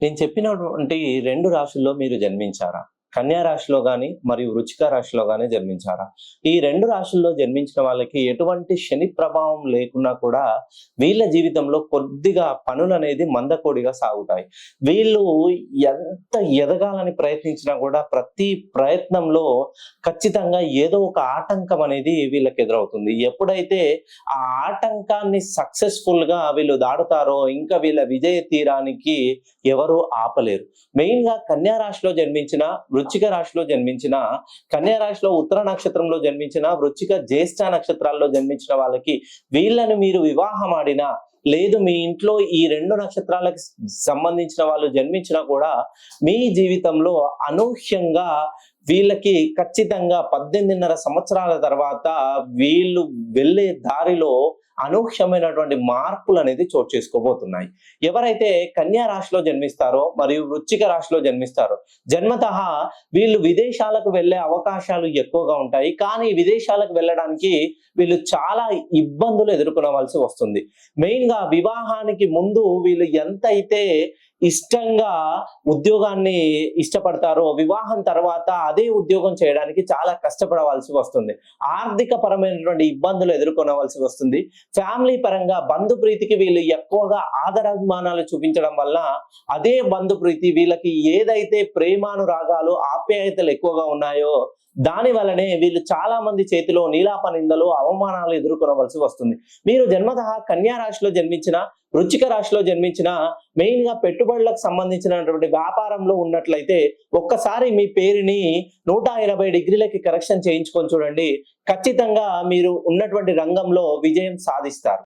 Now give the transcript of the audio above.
నేను చెప్పినటువంటి 2 రాశుల్లో మీరు జన్మించారా? కన్యా రాశిలో గాని, మరియు వృచ్చిక రాశిలో గాని జన్మించారా? ఈ 2 రాశుల్లో జన్మించిన వాళ్ళకి ఎటువంటి శని ప్రభావం లేకున్నా కూడా వీళ్ళ జీవితంలో కొద్దిగా పనులనేది మందకోడిగా సాగుతాయి. వీళ్ళు ఎంత ఎదగాలని ప్రయత్నించినా కూడా ప్రతి ప్రయత్నంలో ఖచ్చితంగా ఏదో ఒక ఆటంకం అనేది వీళ్ళకి ఎదురవుతుంది. ఎప్పుడైతే ఆ ఆటంకాన్ని సక్సెస్‌ఫుల్‌గా వీళ్ళు దాటుతారో ఇంకా వీళ్ళ విజయ తీరానికి ఎవరు ఆపలేరు. మెయిన్‌గా కన్యా రాశిలో జన్మించిన, వృచ్చిక రాశిలో జన్మించిన, కన్యా రాశిలో ఉత్తర నక్షత్రంలో జన్మించిన, వృచ్చిక జ్యేష్ఠ నక్షత్రాల్లో జన్మించిన వాళ్ళకి వీళ్ళని మీరు వివాహం ఆడినా, లేదు మీ ఇంట్లో ఈ 2 నక్షత్రాలకు సంబంధించిన వాళ్ళు జన్మించినా కూడా మీ జీవితంలో అనూహ్యంగా వీళ్ళకి ఖచ్చితంగా 18.5 సంవత్సరాల తర్వాత వీళ్ళు వెళ్ళే దారిలో అనూహ్యమైనటువంటి మార్పులు అనేది చోటు చేసుకోబోతున్నాయి. ఎవరైతే కన్యా రాశిలో జన్మిస్తారో మరియు వృచ్చిక రాశిలో జన్మిస్తారో జన్మతః వీళ్ళు విదేశాలకు వెళ్ళే అవకాశాలు ఎక్కువగా ఉంటాయి. కానీ విదేశాలకు వెళ్ళడానికి వీళ్ళు చాలా ఇబ్బందులు ఎదుర్కొనవలసి వస్తుంది. మెయిన్‌గా వివాహానికి ముందు వీళ్ళు ఎంతైతే ఇష్టంగా ఉద్యోగాన్ని ఇష్టపడతారో వివాహం తర్వాత అదే ఉద్యోగం చేయడానికి చాలా కష్టపడవలసి వస్తుంది. ఆర్థిక పరమైనటువంటి ఇబ్బందులు ఎదుర్కొనవలసి వస్తుంది. ఫ్యామిలీ పరంగా బంధుప్రీతికి వీళ్ళు ఎక్కువగా ఆదరాభిమానాలు చూపించడం వల్ల అదే బంధుప్రీతి వీళ్ళకి ఏదైతే ప్రేమానురాగాలు ఆప్యాయతలు ఎక్కువగా ఉన్నాయో దాని వల్లనే వీళ్ళు చాలా మంది చేతిలో నీలాప నిందలు అవమానాలు ఎదుర్కొనవలసి వస్తుంది. మీరు జన్మతః కన్యా రాశిలో జన్మించిన, వృచ్చిక రాశిలో జన్మించిన, మెయిన్ గా పెట్టుబడులకు సంబంధించినటువంటి వ్యాపారంలో ఉన్నట్లయితే ఒక్కసారి మీ పేరుని 180 డిగ్రీలకి కరెక్షన్ చేయించుకొని చూడండి. ఖచ్చితంగా మీరు ఉన్నటువంటి రంగంలో విజయం సాధిస్తారు.